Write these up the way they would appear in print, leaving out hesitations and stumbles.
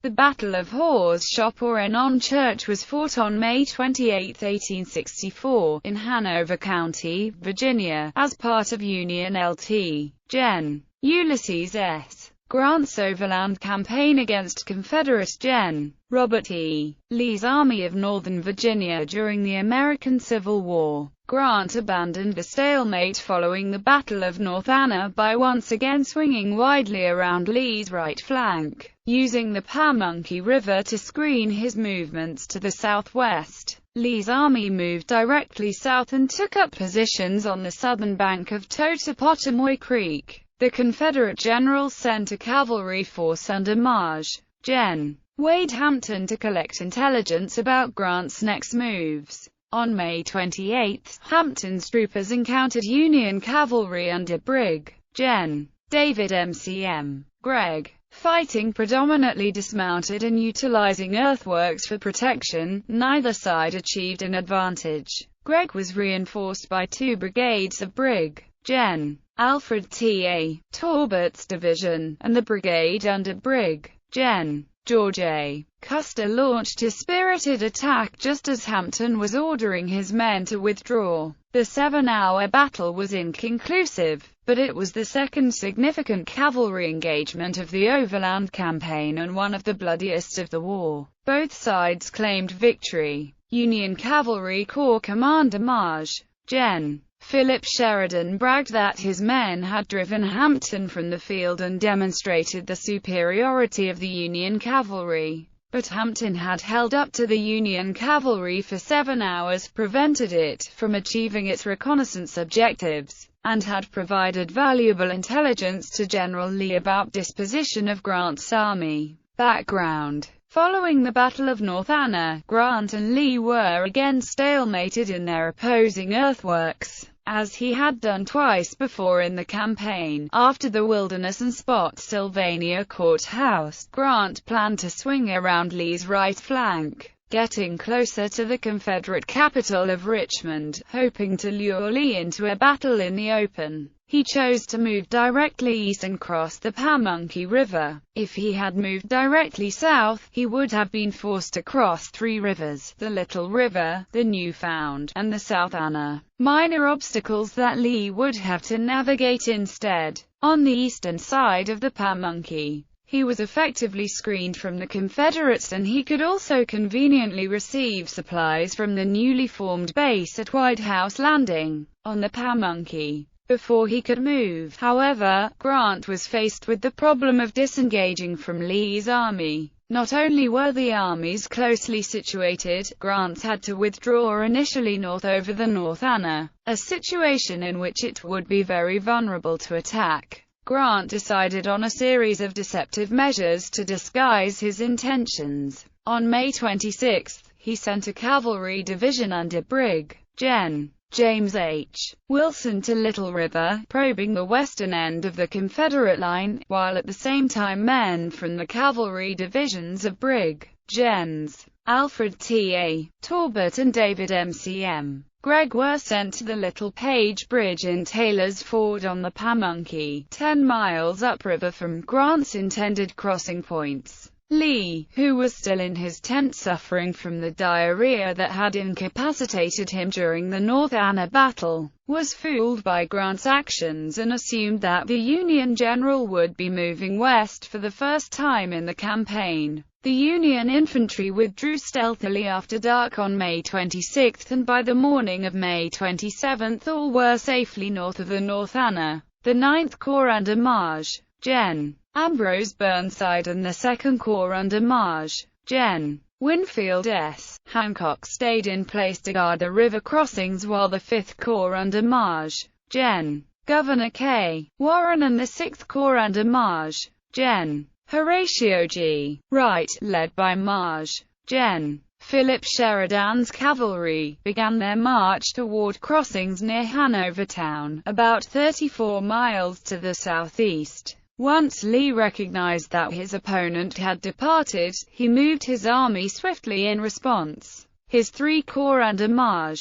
The Battle of Hawes Shop or Enon Church was fought on May 28, 1864, in Hanover County, Virginia, as part of Union Lt.Gen. Ulysses S. Grant's overland campaign against Confederate Gen. Robert E. Lee's Army of Northern Virginia during the American Civil War. Grant abandoned the stalemate following the Battle of North Anna by once again swinging widely around Lee's right flank, using the Pamunkey River to screen his movements to the southwest. Lee's army moved directly south and took up positions on the southern bank of Totopotomoy Creek. The Confederate general sent a cavalry force under Maj. Gen. Wade Hampton to collect intelligence about Grant's next moves. On May 28, Hampton's troopers encountered Union cavalry under Brig.Gen. David M.C.M. Gregg. Fighting predominantly dismounted and utilizing earthworks for protection, neither side achieved an advantage. Gregg was reinforced by 2 brigades of Brig.Gen. Alfred T.A. Torbert's division, and the brigade under Brig.Gen. George A. Custer launched a spirited attack just as Hampton was ordering his men to withdraw. The 7-hour battle was inconclusive, but it was the second significant cavalry engagement of the Overland Campaign and one of the bloodiest of the war. Both sides claimed victory. Union Cavalry Corps Commander Maj. Philip Sheridan bragged that his men had driven Hampton from the field and demonstrated the superiority of the Union cavalry. But Hampton had held up to the Union cavalry for 7 hours, prevented it from achieving its reconnaissance objectives, and had provided valuable intelligence to General Lee about disposition of Grant's army. Background: following the Battle of North Anna, Grant and Lee were again stalemated in their opposing earthworks, as he had done twice before in the campaign. After the Wilderness and Spotsylvania courthouse, Grant planned to swing around Lee's right flank, getting closer to the Confederate capital of Richmond, hoping to lure Lee into a battle in the open. He chose to move directly east and cross the Pamunkey River. If he had moved directly south, he would have been forced to cross 3 rivers, the Little River, the Newfound, and the South Anna, minor obstacles that Lee would have to navigate instead. On the eastern side of the Pamunkey, he was effectively screened from the Confederates, and he could also conveniently receive supplies from the newly formed base at White House Landing, on the Pamunkey. Before he could move, however, Grant was faced with the problem of disengaging from Lee's army. Not only were the armies closely situated, Grant had to withdraw initially north over the North Anna, a situation in which it would be very vulnerable to attack. Grant decided on a series of deceptive measures to disguise his intentions. On May 26, he sent a cavalry division under Brig.Gen. James H. Wilson to Little River, probing the western end of the Confederate line, while at the same time men from the cavalry divisions of Brig.Gens. Alfred T.A. Torbert and David M.C.M. Gregg were sent to the Little Page Bridge in Taylor's Ford on the Pamunkey, 10 miles upriver from Grant's intended crossing points. Lee, who was still in his tent suffering from the diarrhea that had incapacitated him during the North Anna battle, was fooled by Grant's actions and assumed that the Union general would be moving west for the first time in the campaign. The Union infantry withdrew stealthily after dark on May 26, and by the morning of May 27 all were safely north of the North Anna. The 9th Corps under Maj. Ambrose Burnside and the 2nd Corps under Maj. Winfield S. Hancock stayed in place to guard the river crossings, while the 5th Corps under Maj. Governor K. Warren and the 6th Corps under Maj. Horatio G. Wright, led by Maj. Philip Sheridan's cavalry, began their march toward crossings near Hanover town, about 34 miles to the southeast. Once Lee recognized that his opponent had departed, he moved his army swiftly in response. His 3 corps under Maj.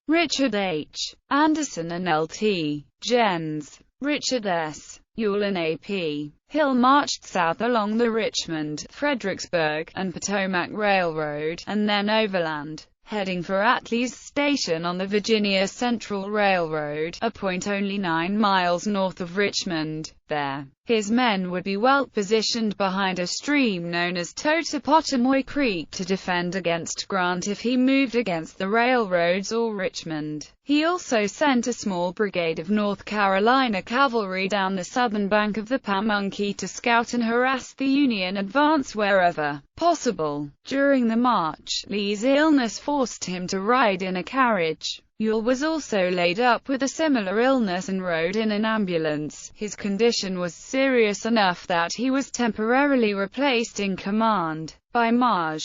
Richard H. Anderson and Lt.Gens. Richard S. Ewell and A.P. Hill marched south along the Richmond, Fredericksburg, and Potomac Railroad, and then overland, heading for Atlee's Station on the Virginia Central Railroad, a point only 9 miles north of Richmond. There, his men would be well positioned behind a stream known as Totopotomoy Creek to defend against Grant if he moved against the railroads or Richmond. He also sent a small brigade of North Carolina cavalry down the southern bank of the Pamunkey to scout and harass the Union advance wherever possible. During the march, Lee's illness forced him to ride in a carriage. Ewell was also laid up with a similar illness and rode in an ambulance. His condition was serious enough that he was temporarily replaced in command by Maj.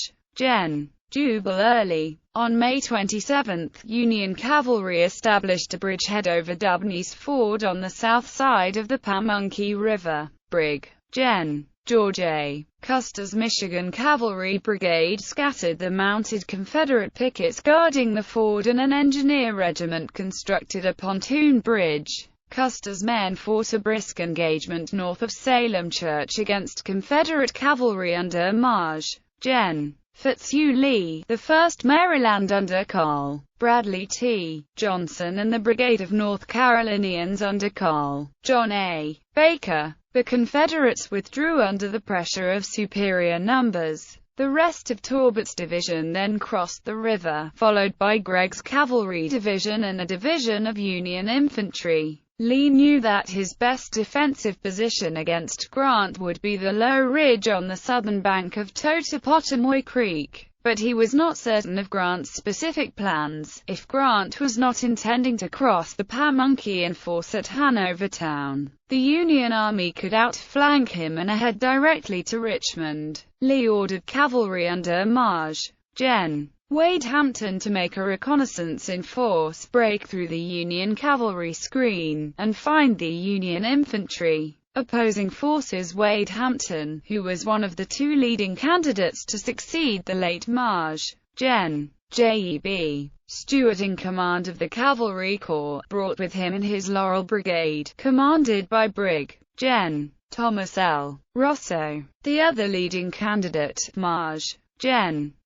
Jubal Early. On May 27, Union cavalry established a bridgehead over Dabney's Ford on the south side of the Pamunkey River. Brig.Gen. George A. Custer's Michigan Cavalry Brigade scattered the mounted Confederate pickets guarding the ford, and an engineer regiment constructed a pontoon bridge. Custer's men fought a brisk engagement north of Salem Church against Confederate cavalry under Maj. Fitzhugh Lee, the 1st Maryland under Carl Bradley T. Johnson, and the Brigade of North Carolinians under Carl John A. Baker. The Confederates withdrew under the pressure of superior numbers. The rest of Torbert's division then crossed the river, followed by Gregg's cavalry division and a division of Union infantry. Lee knew that his best defensive position against Grant would be the low ridge on the southern bank of Totopotomoy Creek, but he was not certain of Grant's specific plans. If Grant was not intending to cross the Pamunkey and force at Hanover town, the Union Army could outflank him and head directly to Richmond. Lee ordered cavalry under Maj. Wade Hampton to make a reconnaissance in force, break through the Union cavalry screen, and find the Union infantry. Opposing forces Wade Hampton, who was one of the two leading candidates to succeed the late Maj. J.E.B. Stuart in command of the Cavalry Corps, brought with him his Laurel Brigade, commanded by Brig.Gen. Thomas L. Rosso. The other leading candidate, Maj.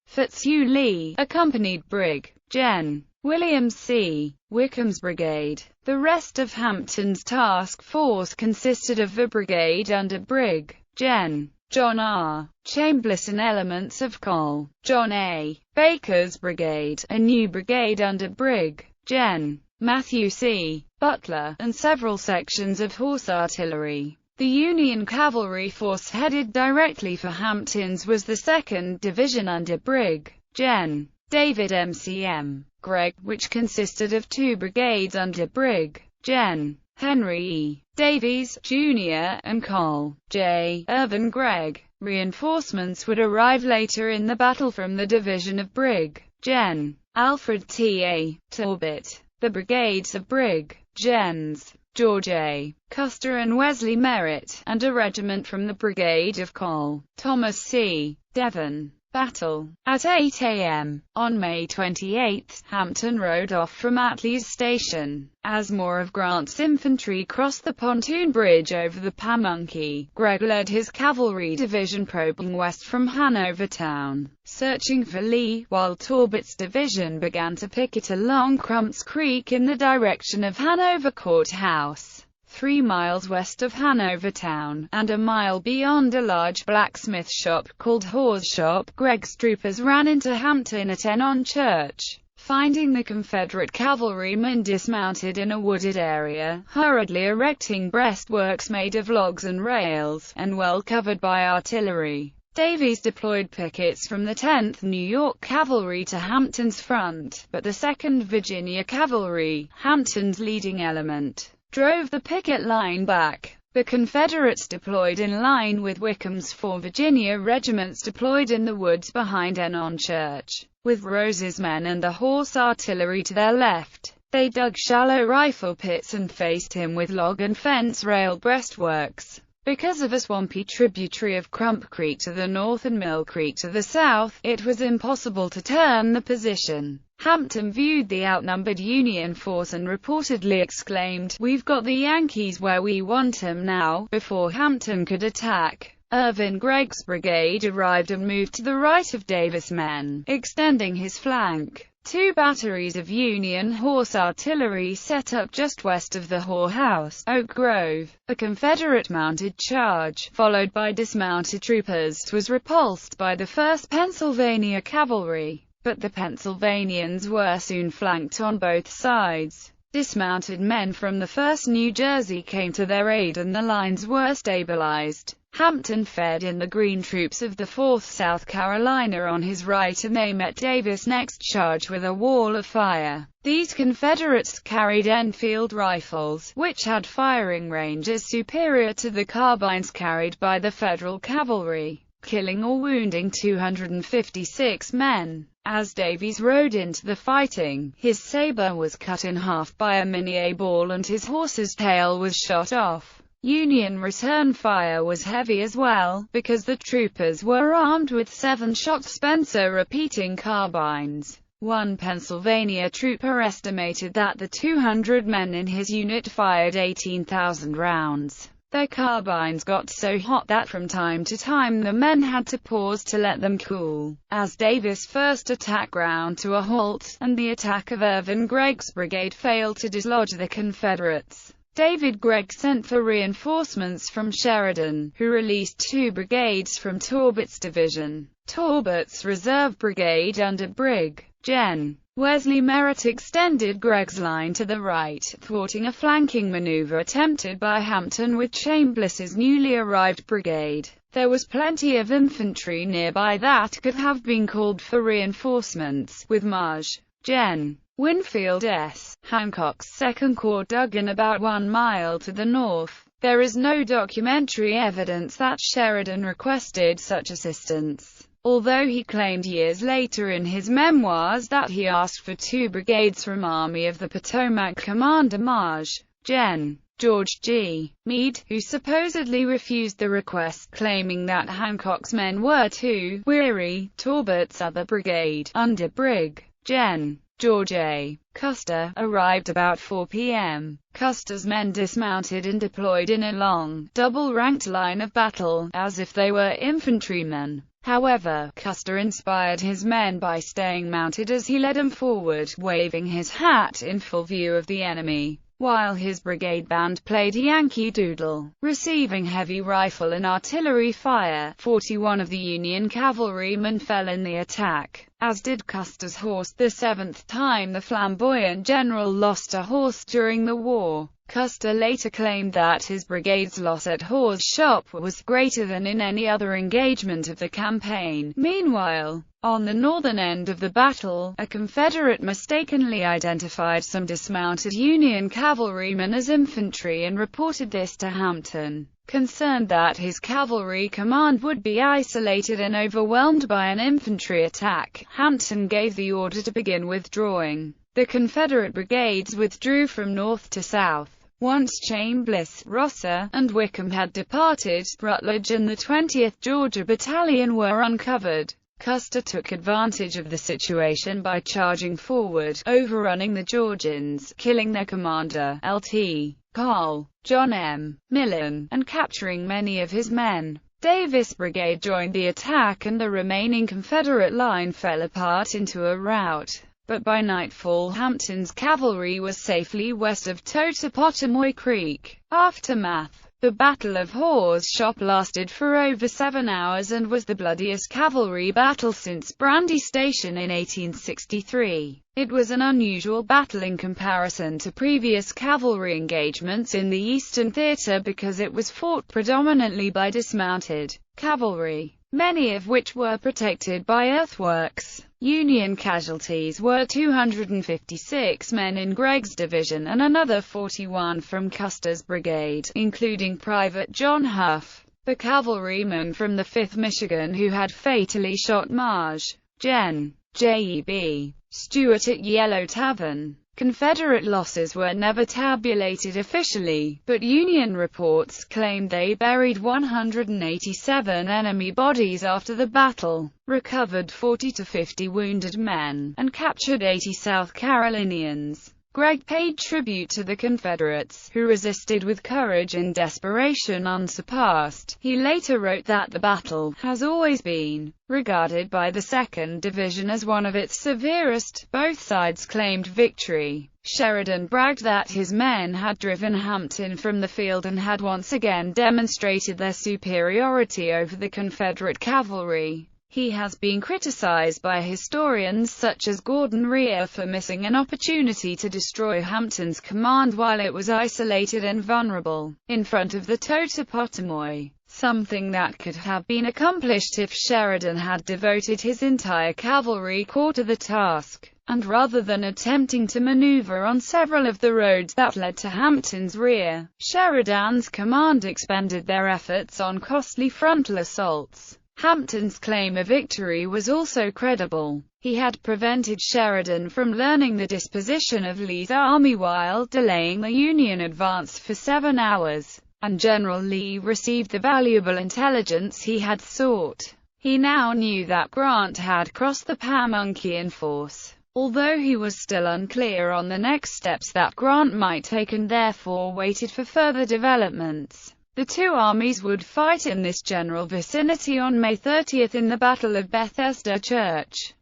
Fitzhugh Lee, accompanied Brig.Gen. William C. Wickham's brigade. The rest of Hampton's task force consisted of a brigade under Brig.Gen. John R. Chambliss and elements of Col. John A. Baker's brigade, a new brigade under Brig.Gen. Matthew C. Butler, and several sections of horse artillery. The Union cavalry force headed directly for Hampton's was the 2nd Division under Brig.Gen. David M.C.M. Gregg, which consisted of 2 brigades under Brig.Gen. Henry E. Davies, Jr., and Col. J. Irvin Gregg. Reinforcements would arrive later in the battle from the division of Brig.Gen. Alfred T. A. Torbert. The brigades of Brig.Gens. George A. Custer and Wesley Merritt, and a regiment from the brigade of Col. Thomas C. Devon. Battle. At 8 a.m. on May 28, Hampton rode off from Atlee's Station. As more of Grant's infantry crossed the pontoon bridge over the Pamunkey, Gregg led his cavalry division probing west from Hanover town, searching for Lee, while Torbert's division began to picket along Crump's Creek in the direction of Hanover Courthouse. 3 miles west of Hanover town, and a mile beyond a large blacksmith shop called Hawes Shop, Gregg's troopers ran into Hampton at Enon Church. Finding the Confederate cavalrymen dismounted in a wooded area, hurriedly erecting breastworks made of logs and rails, and well covered by artillery, Davies deployed pickets from the 10th New York Cavalry to Hampton's front, but the 2nd Virginia Cavalry, Hampton's leading element, drove the picket line back. The Confederates deployed in line with Wickham's 4 Virginia regiments deployed in the woods behind Enon Church, with Rose's men and the horse artillery to their left. They dug shallow rifle pits and faced him with log and fence rail breastworks. Because of a swampy tributary of Crump Creek to the north and Mill Creek to the south, it was impossible to turn the position. Hampton viewed the outnumbered Union force and reportedly exclaimed, "We've got the Yankees where we want 'em now," before Hampton could attack. Irvin Gregg's brigade arrived and moved to the right of Davis' men, extending his flank. Two batteries of Union horse artillery set up just west of the whorehouse, Oak Grove. A Confederate mounted charge, followed by dismounted troopers, was repulsed by the 1st Pennsylvania Cavalry, but the Pennsylvanians were soon flanked on both sides. Dismounted men from the 1st New Jersey came to their aid and the lines were stabilized. Hampton fed in the green troops of the 4th South Carolina on his right and they met Davis' next charge with a wall of fire. These Confederates carried Enfield rifles, which had firing ranges superior to the carbines carried by the Federal cavalry, killing or wounding 256 men. As Davies rode into the fighting, his saber was cut in half by a Minié ball and his horse's tail was shot off. Union return fire was heavy as well, because the troopers were armed with 7-shot Spencer repeating carbines. One Pennsylvania trooper estimated that the 200 men in his unit fired 18,000 rounds. Their carbines got so hot that from time to time the men had to pause to let them cool. As Davis' first attack ground to a halt, and the attack of Irvin Gregg's brigade failed to dislodge the Confederates, David Gregg sent for reinforcements from Sheridan, who released 2 brigades from Torbert's division. Torbert's reserve brigade under Brig.Gen. Wesley Merritt extended Gregg's line to the right, thwarting a flanking maneuver attempted by Hampton with Chambliss's newly arrived brigade. There was plenty of infantry nearby that could have been called for reinforcements, with Maj.Gen. Winfield S. Hancock's 2nd Corps dug in about 1 mile to the north. There is no documentary evidence that Sheridan requested such assistance, although he claimed years later in his memoirs that he asked for 2 brigades from Army of the Potomac Commander Maj.Gen. George G. Meade, who supposedly refused the request, claiming that Hancock's men were too weary. Torbert's other brigade, under Brig.Gen. George A. Custer, arrived about 4 p.m. Custer's men dismounted and deployed in a long, double-ranked line of battle, as if they were infantrymen. However, Custer inspired his men by staying mounted as he led them forward, waving his hat in full view of the enemy, while his brigade band played Yankee Doodle. Receiving heavy rifle and artillery fire, 41 of the Union cavalrymen fell in the attack, as did Custer's horse, the 7th time the flamboyant general lost a horse during the war. Custer later claimed that his brigade's loss at Hawes Shop was greater than in any other engagement of the campaign. Meanwhile, on the northern end of the battle, a Confederate mistakenly identified some dismounted Union cavalrymen as infantry and reported this to Hampton. Concerned that his cavalry command would be isolated and overwhelmed by an infantry attack, Hampton gave the order to begin withdrawing. The Confederate brigades withdrew from north to south. Once Chambliss, Rosser, and Wickham had departed, Rutledge and the 20th Georgia Battalion were uncovered. Custer took advantage of the situation by charging forward, overrunning the Georgians, killing their commander, Lt. Col. John M. Millen, and capturing many of his men. Davis' brigade joined the attack and the remaining Confederate line fell apart into a rout. But by nightfall Hampton's cavalry was safely west of Totopotomoy Creek. Aftermath. The Battle of Hawes Shop lasted for over 7 hours and was the bloodiest cavalry battle since Brandy Station in 1863. It was an unusual battle in comparison to previous cavalry engagements in the Eastern Theater because it was fought predominantly by dismounted cavalry, many of which were protected by earthworks. Union casualties were 256 men in Gregg's division and another 41 from Custer's brigade, including Private John Huff, the cavalryman from the 5th Michigan who had fatally shot Maj. Gen. J.E.B. Stewart at Yellow Tavern. Confederate losses were never tabulated officially, but Union reports claimed they buried 187 enemy bodies after the battle, recovered 40 to 50 wounded men, and captured 80 South Carolinians. Gregg paid tribute to the Confederates, who resisted with courage and desperation unsurpassed. He later wrote that the battle has always been regarded by the 2nd Division as one of its severest. Both sides claimed victory. Sheridan bragged that his men had driven Hampton from the field and had once again demonstrated their superiority over the Confederate cavalry. He has been criticized by historians such as Gordon Rear for missing an opportunity to destroy Hampton's command while it was isolated and vulnerable in front of the Totopotomoy, something that could have been accomplished if Sheridan had devoted his entire cavalry corps to the task, and rather than attempting to maneuver on several of the roads that led to Hampton's rear, Sheridan's command expended their efforts on costly frontal assaults. Hampton's claim of victory was also credible. He had prevented Sheridan from learning the disposition of Lee's army while delaying the Union advance for 7 hours, and General Lee received the valuable intelligence he had sought. He now knew that Grant had crossed the Pamunkey in force, although he was still unclear on the next steps that Grant might take and therefore waited for further developments. The two armies would fight in this general vicinity on May 30 in the Battle of Bethesda Church.